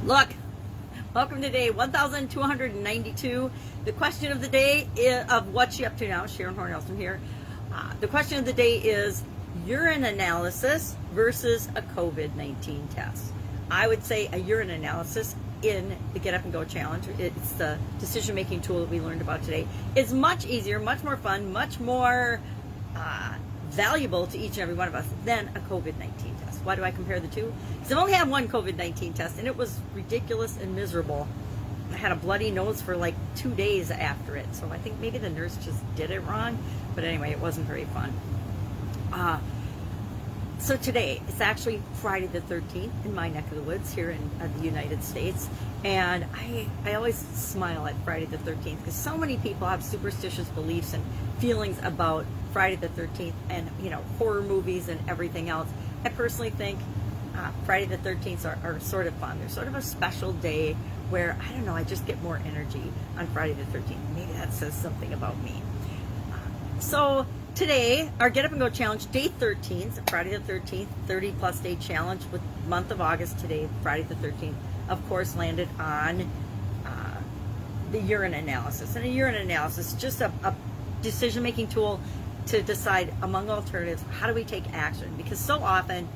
Look, welcome to day 1292. The question of the day of what you up to now. Sharon Horne-Ellstrom here. The question of the day is urine analysis versus a COVID-19 test. I would say a urine analysis in the Get Up and Go challenge. It's the decision-making tool that we learned about today. It's much easier, much more fun, much more valuable to each and every one of us than a COVID-19 test. Why do I compare the two? Because I've only had one COVID-19 test, and it was ridiculous and miserable. I had a bloody nose for like 2 days after it, so I think maybe the nurse just did it wrong. But anyway, it wasn't very fun. So today, it's actually Friday the 13th in my neck of the woods here in the United States. And I always smile at Friday the 13th because so many people have superstitious beliefs and feelings about Friday the 13th and, you know, horror movies and everything else. I personally think Friday the 13th are sort of fun. They're sort of a special day where, I don't know, I just get more energy on Friday the 13th. Maybe that says something about me. So today, our Get Up and Go challenge, day 13, Friday the 13th, 30 plus day challenge with month of August today, Friday the 13th, of course, landed on the urine analysis. And a urine analysis is just a decision-making tool to decide among alternatives, how do we take action? Because so often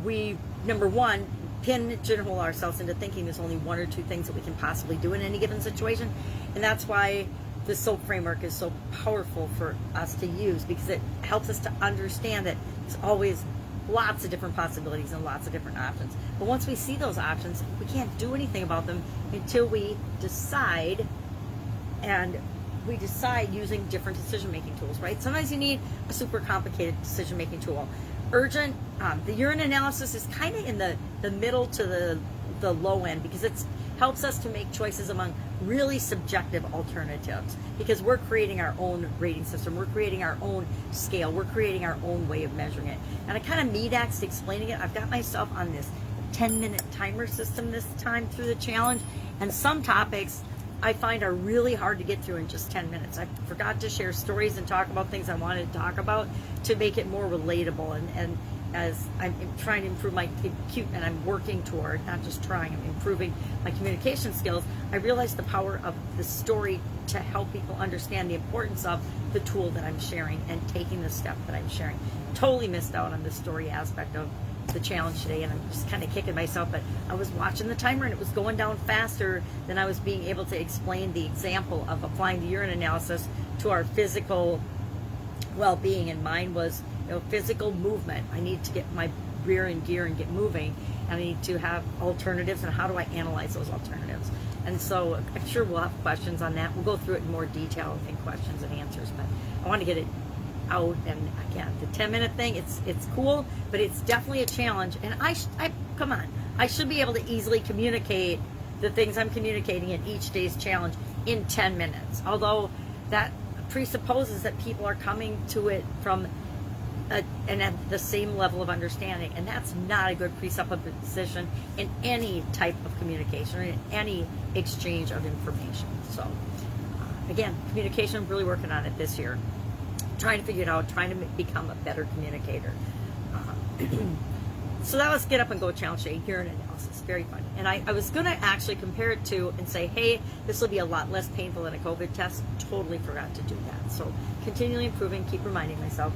we, number one, pigeonhole ourselves into thinking there's only one or two things that we can possibly do in any given situation. And that's why the SOAP framework is so powerful for us to use, because it helps us to understand that there's always lots of different possibilities and lots of different options. But once we see those options, we can't do anything about them until we decide, and we decide using different decision-making tools, right? Sometimes you need a super complicated decision-making tool. Urgent, the urine analysis is kind of in the middle to the low end, because it helps us to make choices among really subjective alternatives, because we're creating our own rating system, we're creating our own scale, we're creating our own way of measuring it. And I kind of meat-axed explaining it. I've got myself on this 10-minute timer system this time through the challenge, and some topics I find are really hard to get through in just 10 minutes. I forgot to share stories and talk about things I wanted to talk about to make it more relatable. And as I'm trying to improve my and I'm working toward, not just trying, I'm improving my communication skills, I realized the power of the story to help people understand the importance of the tool that I'm sharing and taking the step that I'm sharing. Totally missed out on the story aspect of the challenge today, and I'm just kind of kicking myself, but I was watching the timer and it was going down faster than I was being able to explain the example of applying the urine analysis to our physical well-being. And mine was, you know, physical movement. I need to get my rear in gear and get moving, and I need to have alternatives, and how do I analyze those alternatives? And so I'm sure we'll have questions on that. We'll go through it in more detail in questions and answers, but I want to get it out. And again, the 10-minute thing, it's cool, but it's definitely a challenge. And come on, I should be able to easily communicate the things I'm communicating in each day's challenge in 10 minutes. Although that presupposes that people are coming to it from and at the same level of understanding, and that's not a good presupposition in any type of communication or in any exchange of information. So again, communication, I'm really working on it this year, trying to figure it out, trying to become a better communicator. So that was Get Up and Go challenge day, urine analysis, very fun. And I was going to actually compare it to and say, hey, this will be a lot less painful than a COVID test. Totally forgot to do that. So continually improving, keep reminding myself.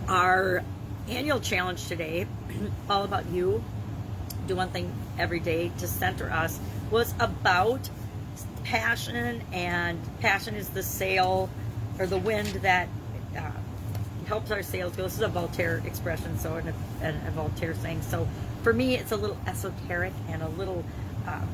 Our annual challenge today, all about you, do one thing every day to center us, was about passion. And passion is the sail or the wind that helps our sails go. This is a Voltaire expression, so and a Voltaire saying. So for me, it's a little esoteric and a little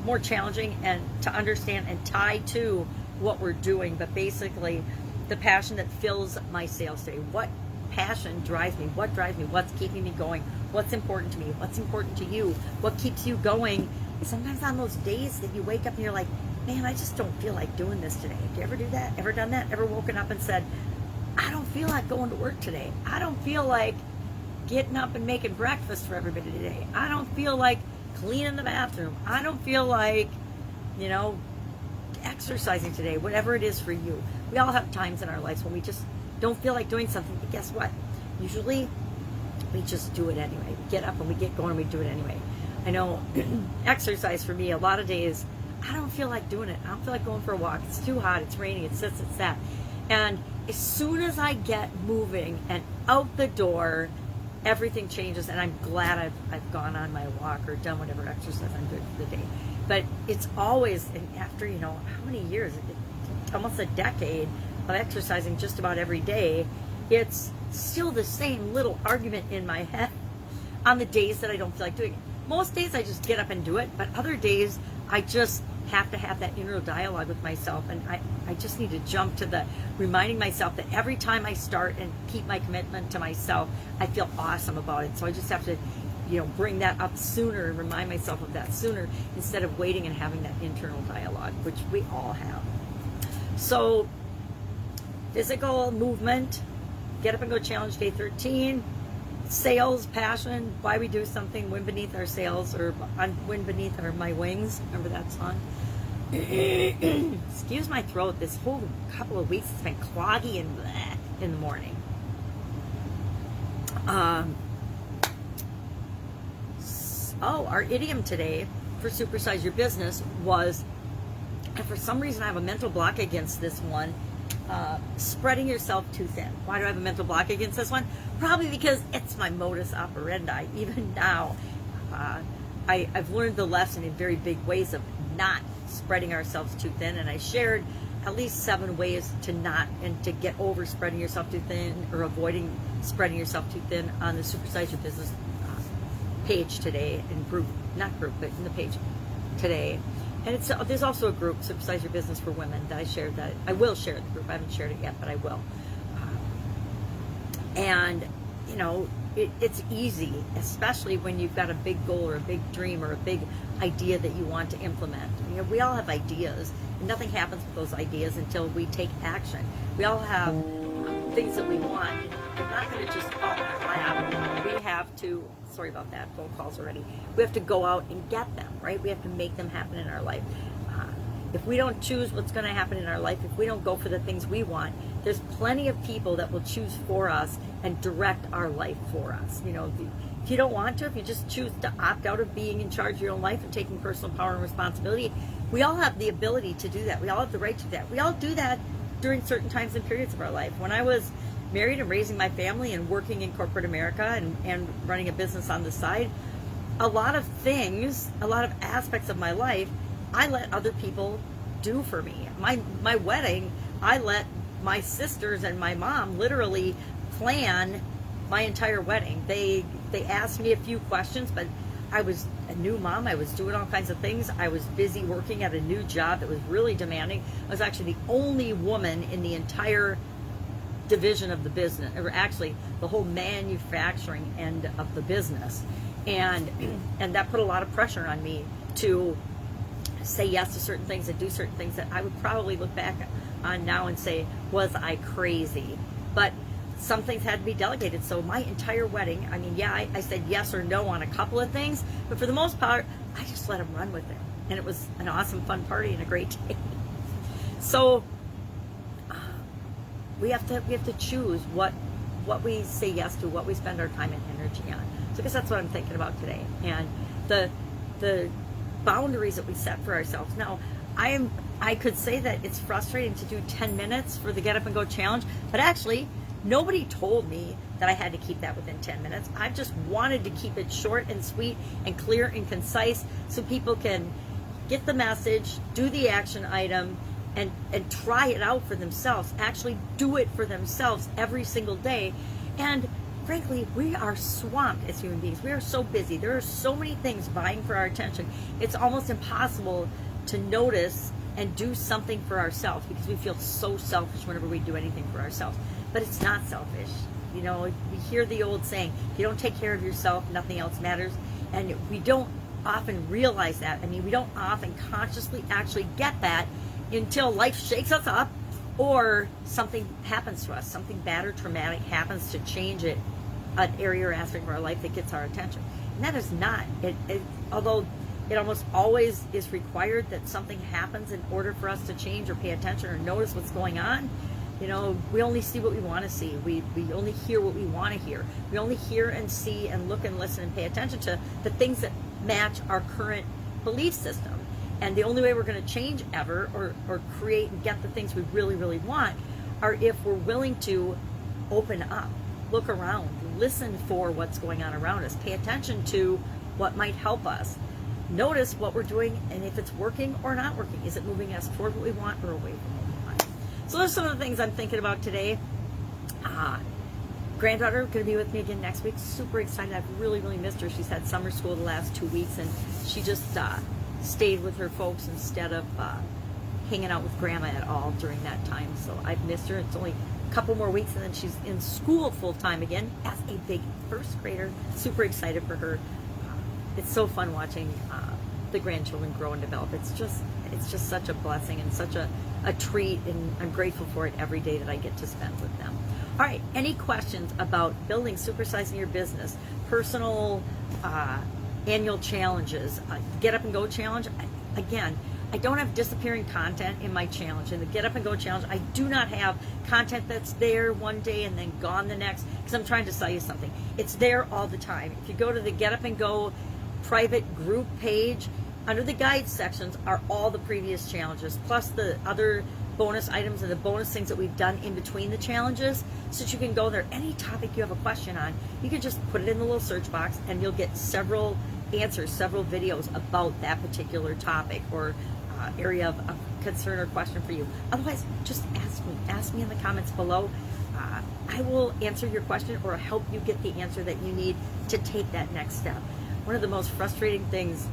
more challenging and to understand and tie to what we're doing. But basically, the passion that fills my sails today. What passion drives me? What drives me? What's keeping me going? What's important to me? What's important to you? What keeps you going? And sometimes on those days that you wake up and you're like, man, I just don't feel like doing this today. Do you ever do that? Ever done that? Ever woken up and said, I don't feel like going to work today. I don't feel like getting up and making breakfast for everybody today. I don't feel like cleaning the bathroom. I don't feel like, you know, exercising today. Whatever it is for you. We all have times in our lives when we just don't feel like doing something, but guess what? Usually we just do it anyway. We get up and we get going and we do it anyway. I know exercise for me, a lot of days, I don't feel like doing it. I don't feel like going for a walk. It's too hot. It's raining. It's this, it's that. And as soon as I get moving and out the door, everything changes. And I'm glad I've gone on my walk or done whatever exercise I'm doing for the day. But it's always, and after, how many years? Almost a decade of exercising just about every day, it's still the same little argument in my head on the days that I don't feel like doing it. Most days I just get up and do it, but other days I just have to have that inner dialogue with myself, and I just need to jump to the reminding myself that every time I start and keep my commitment to myself, I feel awesome about it. So I just have to bring that up sooner and remind myself of that sooner instead of waiting and having that internal dialogue, which we all have. So physical movement, get up and go challenge day 13. Sales, passion, why we do something, wind beneath our sails, or wind beneath my wings. Remember that song? Excuse my throat. This whole couple of weeks it's been cloggy and bleh in the morning. Our idiom today for Supersize Your Business was, and for some reason I have a mental block against this one, spreading yourself too thin. Why do I have a mental block against this one? Probably because it's my modus operandi. Even now, I've learned the lesson in very big ways of not spreading ourselves too thin, and I shared at least 7 ways to not and to get over spreading yourself too thin or avoiding spreading yourself too thin on the Supersize Your Business page today, in group, not group, but in the page today. And there's also a group, Supersize Your Business for Women, that I shared that. I will share the group. I haven't shared it yet, but I will. And, it's easy, especially when you've got a big goal or a big dream or a big idea that you want to implement. We all have ideas, and nothing happens with those ideas until we take action. We all have things that we want, and they're not going to just fall in our lap. We have to, sorry about that, phone calls already. We have to go out and get them, right? We have to make them happen in our life. If we don't choose what's going to happen in our life, if we don't go for the things we want, there's plenty of people that will choose for us and direct our life for us. If you don't want to, if you just choose to opt out of being in charge of your own life and taking personal power and responsibility, we all have the ability to do that. We all have the right to do that. We all do that during certain times and periods of our life. When I was married and raising my family and working in corporate America and running a business on the side, a lot of things, a lot of aspects of my life, I let other people do for me. My wedding, I let my sisters and my mom literally plan my entire wedding. They asked me a few questions, but I was a new mom. I was doing all kinds of things. I was busy working at a new job that was really demanding. I was actually the only woman in the entire division of the business, or actually the whole manufacturing end of the business. And that put a lot of pressure on me to say yes to certain things and do certain things that I would probably look back on now and say, was I crazy? But some things had to be delegated. So my entire wedding, I said yes or no on a couple of things, but for the most part, I just let them run with it. And it was an awesome, fun party and a great day. So we have to choose what we say yes to, what we spend our time and energy on. So I guess that's what I'm thinking about today. And the boundaries that we set for ourselves. Now, I could say that it's frustrating to do 10 minutes for the Get Up and Go challenge, but actually, nobody told me that I had to keep that within 10 minutes. I just wanted to keep it short and sweet and clear and concise so people can get the message, do the action item, and try it out for themselves. Actually do it for themselves every single day. And frankly, we are swamped as human beings. We are so busy. There are so many things vying for our attention. It's almost impossible to notice and do something for ourselves because we feel so selfish whenever we do anything for ourselves. But it's not selfish. We hear the old saying, if you don't take care of yourself, nothing else matters. And we don't often realize that. We don't often consciously actually get that until life shakes us up or something happens to us, something bad or traumatic happens to change an area or aspect of our life that gets our attention. And that is not, although it almost always is required that something happens in order for us to change or pay attention or notice what's going on. We only see what we want to see. We only hear what we want to hear. We only hear and see and look and listen and pay attention to the things that match our current belief system. And the only way we're going to change ever, or create and get the things we really, really want, are if we're willing to open up, look around, listen for what's going on around us, pay attention to what might help us, notice what we're doing, and if it's working or not working. Is it moving us toward what we want or away from what we want? So those are some of the things I'm thinking about today. Granddaughter going to be with me again next week. Super excited. I've really, really missed her. She's had summer school the last 2 weeks, and she just stayed with her folks instead of hanging out with Grandma at all during that time. So I've missed her. It's only a couple more weeks, and then she's in school full time again as a big first grader. Super excited for her. It's so fun watching the grandchildren grow and develop. It's just such a blessing and such a treat, and I'm grateful for it every day that I get to spend with them. All right, any questions about building, supersizing your business, personal annual challenges, Get Up and Go challenge? Again, I don't have disappearing content in my challenge. In the Get Up and Go challenge, I do not have content that's there one day and then gone the next, because I'm trying to sell you something. It's there all the time. If you go to the Get Up and Go private group page, under the guide sections are all the previous challenges, plus the other bonus items and the bonus things that we've done in between the challenges, so that you can go there. Any topic you have a question on, you can just put it in the little search box and you'll get several answers, several videos about that particular topic or area of concern or question for you. Otherwise, just ask me in the comments below. I will answer your question or help you get the answer that you need to take that next step. One of the most frustrating things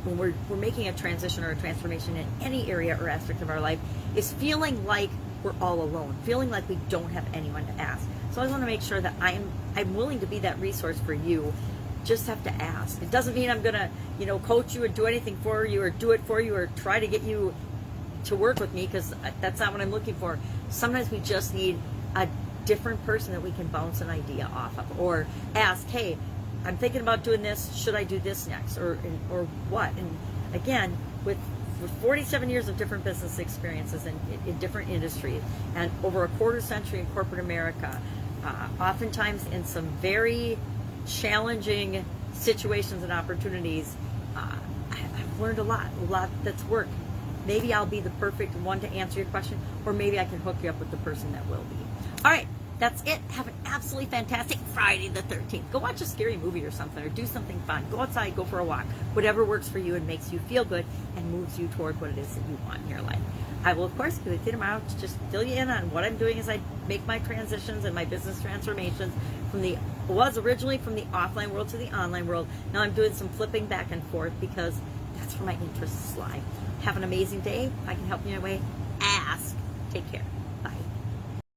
when we're making a transition or a transformation in any area or aspect of our life is feeling like we're all alone, feeling like we don't have anyone to ask. So I just want to make sure that I'm willing to be that resource for you. Just have to ask. It doesn't mean I'm gonna, coach you or do anything for you or do it for you or try to get you to work with me, because that's not what I'm looking for. Sometimes we just need a different person that we can bounce an idea off of, or ask, hey, I'm thinking about doing this. Should I do this next, or what? And again, with 47 years of different business experiences in different industries, and over a quarter century in corporate America, oftentimes in some very challenging situations and opportunities, I've learned a lot that's worked. Maybe I'll be the perfect one to answer your question, or maybe I can hook you up with the person that will be. All right. That's it. Have an absolutely fantastic Friday the 13th. Go watch a scary movie or something, or do something fun. Go outside, go for a walk. Whatever works for you and makes you feel good and moves you toward what it is that you want in your life. I will, of course, be with you tomorrow to just fill you in on what I'm doing as I make my transitions and my business transformations originally from the offline world to the online world. Now I'm doing some flipping back and forth because that's where my interests lie. Have an amazing day. If I can help you in a way, ask. Take care.